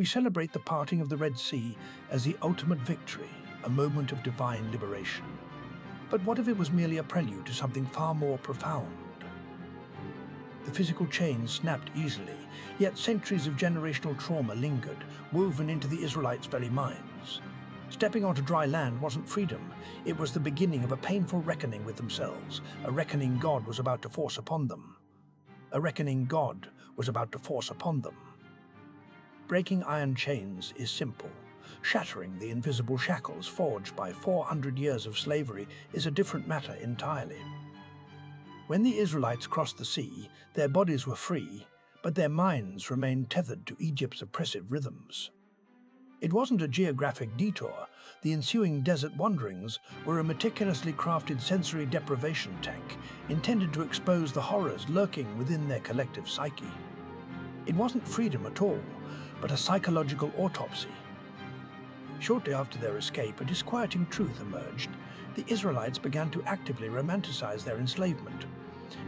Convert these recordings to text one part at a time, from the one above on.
we celebrate the parting of the Red Sea as the ultimate victory, a moment of divine liberation. But what if it was merely a prelude to something far more profound? The physical chains snapped easily, yet centuries of generational trauma lingered, woven into the Israelites' very minds. Stepping onto dry land wasn't freedom, it was the beginning of a painful reckoning with themselves, a reckoning God was about to force upon them. A reckoning God was about to force upon them. Breaking iron chains is simple. Shattering the invisible shackles forged by 400 years of slavery is a different matter entirely. When the Israelites crossed the sea, their bodies were free, but their minds remained tethered to Egypt's oppressive rhythms. It wasn't a geographic detour. The ensuing desert wanderings were a meticulously crafted sensory deprivation tank intended to expose the horrors lurking within their collective psyche. It wasn't freedom at all, but a psychological autopsy. Shortly after their escape, a disquieting truth emerged. The Israelites began to actively romanticize their enslavement.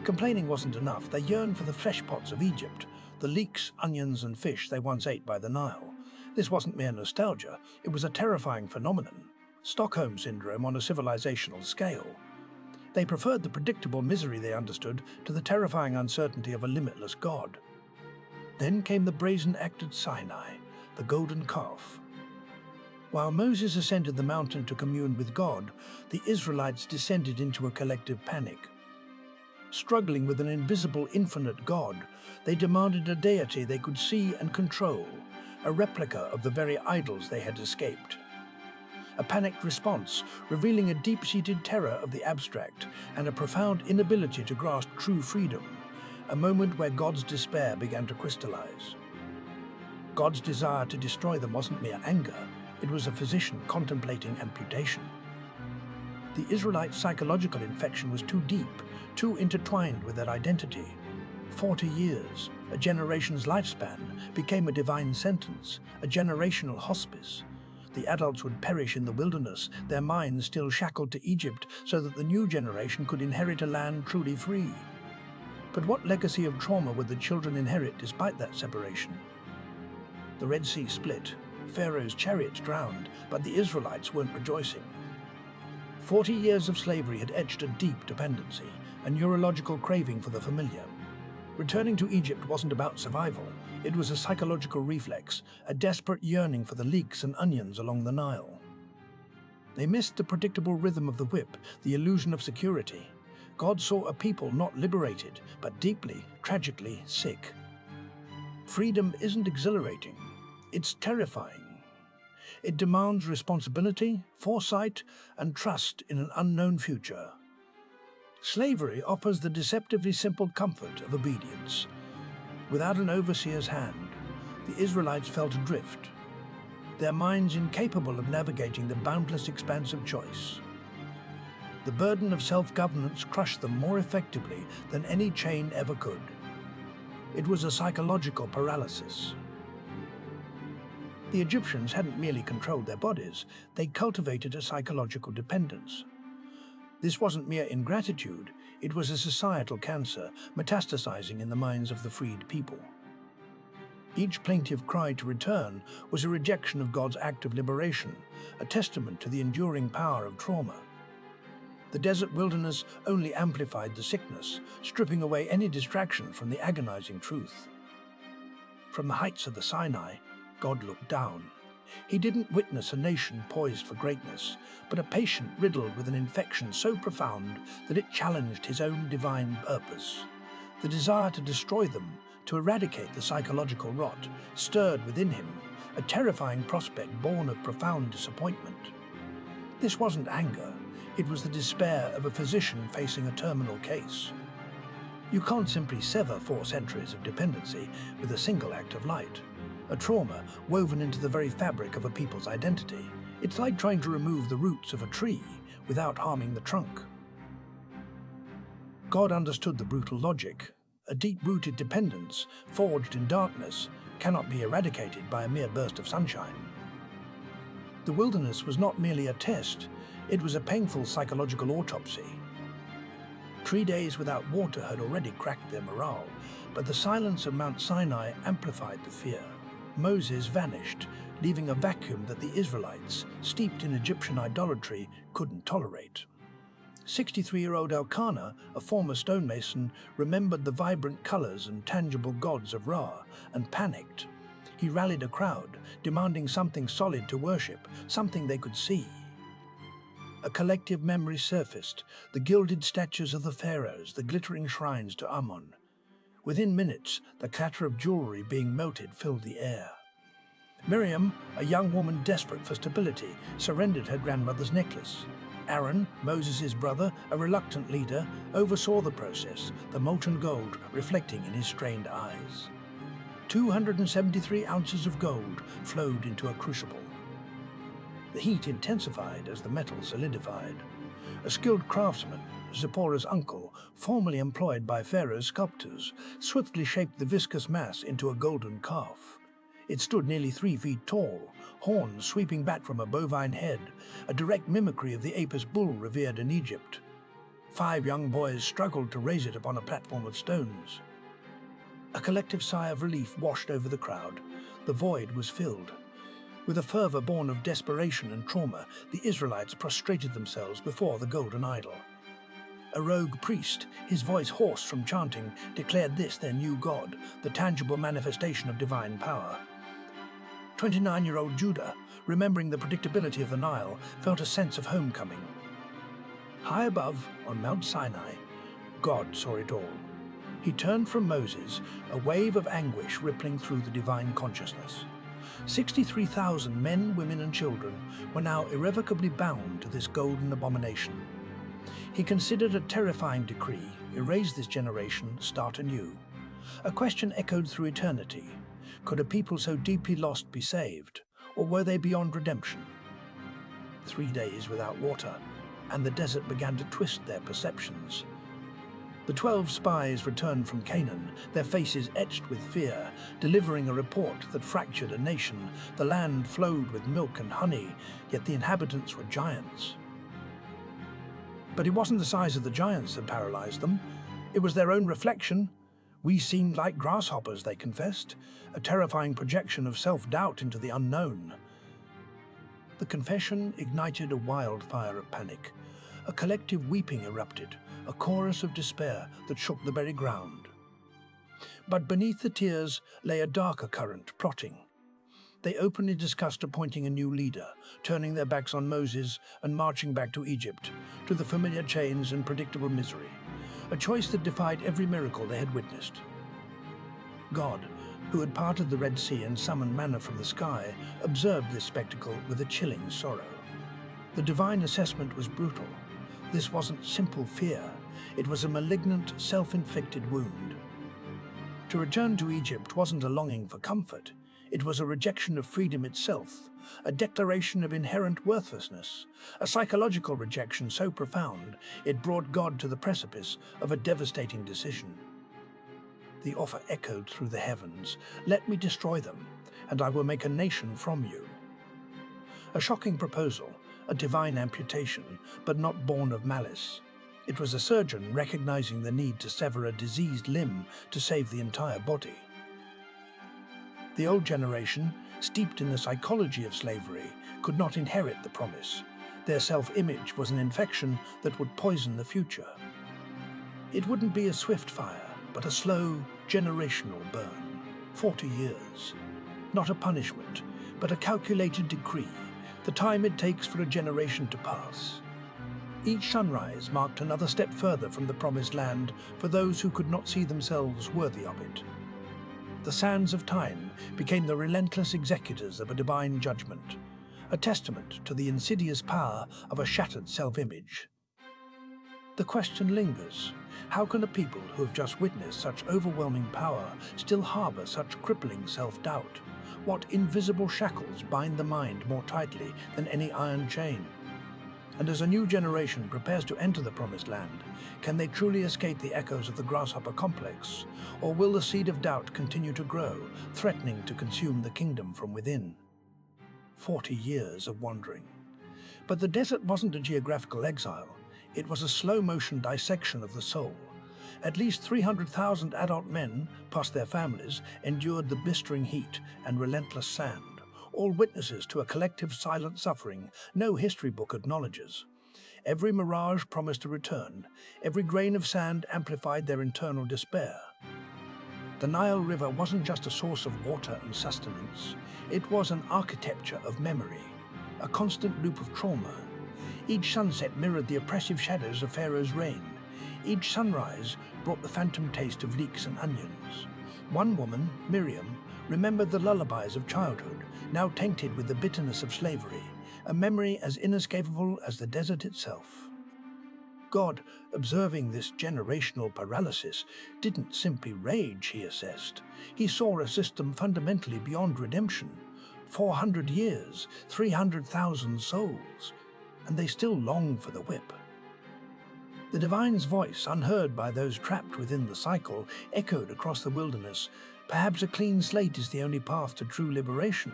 Complaining wasn't enough. They yearned for the fleshpots of Egypt, the leeks, onions, and fish they once ate by the Nile. This wasn't mere nostalgia, it was a terrifying phenomenon. Stockholm Syndrome on a civilizational scale. They preferred the predictable misery they understood to the terrifying uncertainty of a limitless God. Then came the brazen act at Sinai, the golden calf. While Moses ascended the mountain to commune with God, the Israelites descended into a collective panic. Struggling with an invisible, infinite God, they demanded a deity they could see and control, a replica of the very idols they had escaped. A panicked response, revealing a deep-seated terror of the abstract and a profound inability to grasp true freedom, a moment where God's despair began to crystallize. God's desire to destroy them wasn't mere anger, it was a physician contemplating amputation. The Israelite psychological infection was too deep, too intertwined with their identity. 40 years, a generation's lifespan, became a divine sentence, a generational hospice. The adults would perish in the wilderness, their minds still shackled to Egypt, so that the new generation could inherit a land truly free. But what legacy of trauma would the children inherit despite that separation? The Red Sea split, Pharaoh's chariots drowned, but the Israelites weren't rejoicing. 40 years of slavery had etched a deep dependency, a neurological craving for the familiar. Returning to Egypt wasn't about survival, it was a psychological reflex, a desperate yearning for the leeks and onions along the Nile. They missed the predictable rhythm of the whip, the illusion of security. God saw a people not liberated, but deeply, tragically sick. Freedom isn't exhilarating, it's terrifying. It demands responsibility, foresight, and trust in an unknown future. Slavery offers the deceptively simple comfort of obedience. Without an overseer's hand, the Israelites felt adrift, their minds incapable of navigating the boundless expanse of choice. The burden of self-governance crushed them more effectively than any chain ever could. It was a psychological paralysis. The Egyptians hadn't merely controlled their bodies, they cultivated a psychological dependence. This wasn't mere ingratitude, it was a societal cancer metastasizing in the minds of the freed people. Each plaintive cry to return was a rejection of God's act of liberation, a testament to the enduring power of trauma. The desert wilderness only amplified the sickness, stripping away any distraction from the agonizing truth. From the heights of the Sinai, God looked down. He didn't witness a nation poised for greatness, but a patient riddled with an infection so profound that it challenged his own divine purpose. The desire to destroy them, to eradicate the psychological rot, stirred within him, a terrifying prospect born of profound disappointment. This wasn't anger, it was the despair of a physician facing a terminal case. You can't simply sever 4 centuries of dependency with a single act of light. A trauma woven into the very fabric of a people's identity. It's like trying to remove the roots of a tree without harming the trunk. God understood the brutal logic. A deep-rooted dependence, forged in darkness, cannot be eradicated by a mere burst of sunshine. The wilderness was not merely a test, it was a painful psychological autopsy. 3 days without water had already cracked their morale, but the silence of Mount Sinai amplified the fear. Moses vanished, leaving a vacuum that the Israelites, steeped in Egyptian idolatry, couldn't tolerate. 63-year-old Elkanah, a former stonemason, remembered the vibrant colors and tangible gods of Ra and panicked. He rallied a crowd, demanding something solid to worship, something they could see. A collective memory surfaced, the gilded statues of the pharaohs, the glittering shrines to Ammon. Within minutes, the clatter of jewelry being melted filled the air. Miriam, a young woman desperate for stability, surrendered her grandmother's necklace. Aaron, Moses' brother, a reluctant leader, oversaw the process, the molten gold reflecting in his strained eyes. 273 ounces of gold flowed into a crucible. The heat intensified as the metal solidified. A skilled craftsman, Zipporah's uncle, formerly employed by Pharaoh's sculptors, swiftly shaped the viscous mass into a golden calf. It stood nearly 3 feet tall, horns sweeping back from a bovine head, a direct mimicry of the Apis bull revered in Egypt. 5 young boys struggled to raise it upon a platform of stones. A collective sigh of relief washed over the crowd. The void was filled. With a fervor born of desperation and trauma, the Israelites prostrated themselves before the golden idol. A rogue priest, his voice hoarse from chanting, declared this their new god, the tangible manifestation of divine power. 29-year-old Judah, remembering the predictability of the Nile, felt a sense of homecoming. High above, on Mount Sinai, God saw it all. He turned from Moses, a wave of anguish rippling through the divine consciousness. 63,000 men, women and children were now irrevocably bound to this golden abomination. He considered a terrifying decree: erase this generation, start anew. A question echoed through eternity. Could a people so deeply lost be saved, or were they beyond redemption? 3 days without water, and the desert began to twist their perceptions. The 12 spies returned from Canaan, their faces etched with fear, delivering a report that fractured a nation. The land flowed with milk and honey, yet the inhabitants were giants. But it wasn't the size of the giants that paralyzed them. It was their own reflection. We seemed like grasshoppers, they confessed, a terrifying projection of self-doubt into the unknown. The confession ignited a wildfire of panic. A collective weeping erupted, a chorus of despair that shook the very ground. But beneath the tears lay a darker current, plotting. They openly discussed appointing a new leader, turning their backs on Moses and marching back to Egypt, to the familiar chains and predictable misery, a choice that defied every miracle they had witnessed. God, who had parted the Red Sea and summoned manna from the sky, observed this spectacle with a chilling sorrow. The divine assessment was brutal. This wasn't simple fear, it was a malignant, self-inflicted wound. To return to Egypt wasn't a longing for comfort, it was a rejection of freedom itself, a declaration of inherent worthlessness, a psychological rejection so profound it brought God to the precipice of a devastating decision. The offer echoed through the heavens: "Let me destroy them, and I will make a nation from you." A shocking proposal, a divine amputation, but not born of malice. It was a surgeon recognizing the need to sever a diseased limb to save the entire body. The old generation, steeped in the psychology of slavery, could not inherit the promise. Their self-image was an infection that would poison the future. It wouldn't be a swift fire, but a slow, generational burn. 40 years. Not a punishment, but a calculated decree, the time it takes for a generation to pass. Each sunrise marked another step further from the promised land for those who could not see themselves worthy of it. The sands of time became the relentless executors of a divine judgment, a testament to the insidious power of a shattered self-image. The question lingers: how can a people who have just witnessed such overwhelming power still harbor such crippling self-doubt? What invisible shackles bind the mind more tightly than any iron chain? And as a new generation prepares to enter the Promised Land, can they truly escape the echoes of the grasshopper complex? Or will the seed of doubt continue to grow, threatening to consume the kingdom from within? 40 years of wandering. But the desert wasn't a geographical exile. It was a slow-motion dissection of the soul. At least 300,000 adult men, plus their families, endured the blistering heat and relentless sand, all witnesses to a collective silent suffering no history book acknowledges. Every mirage promised a return, every grain of sand amplified their internal despair. The Nile River wasn't just a source of water and sustenance, it was an architecture of memory, a constant loop of trauma. Each sunset mirrored the oppressive shadows of Pharaoh's reign. Each sunrise brought the phantom taste of leeks and onions. One woman, Miriam, remembered the lullabies of childhood, now tainted with the bitterness of slavery, a memory as inescapable as the desert itself. God, observing this generational paralysis, didn't simply rage, he assessed. He saw a system fundamentally beyond redemption. 400 years, 300,000 souls, and they still long for the whip. The divine's voice, unheard by those trapped within the cycle, echoed across the wilderness. Perhaps a clean slate is the only path to true liberation.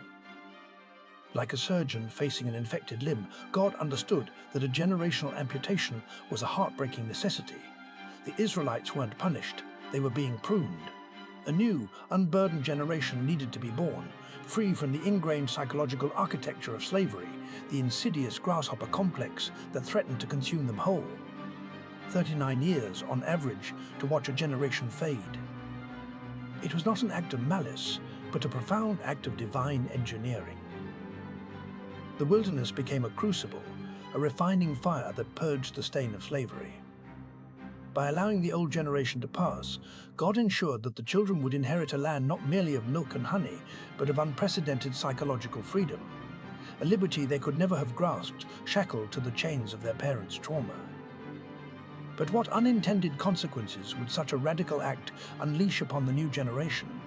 Like a surgeon facing an infected limb, God understood that a generational amputation was a heartbreaking necessity. The Israelites weren't punished, they were being pruned. A new, unburdened generation needed to be born, free from the ingrained psychological architecture of slavery, the insidious grasshopper complex that threatened to consume them whole. 39 years, on average, to watch a generation fade. It was not an act of malice, but a profound act of divine engineering. The wilderness became a crucible, a refining fire that purged the stain of slavery. By allowing the old generation to pass, God ensured that the children would inherit a land not merely of milk and honey, but of unprecedented psychological freedom, a liberty they could never have grasped, shackled to the chains of their parents' trauma. But what unintended consequences would such a radical act unleash upon the new generation?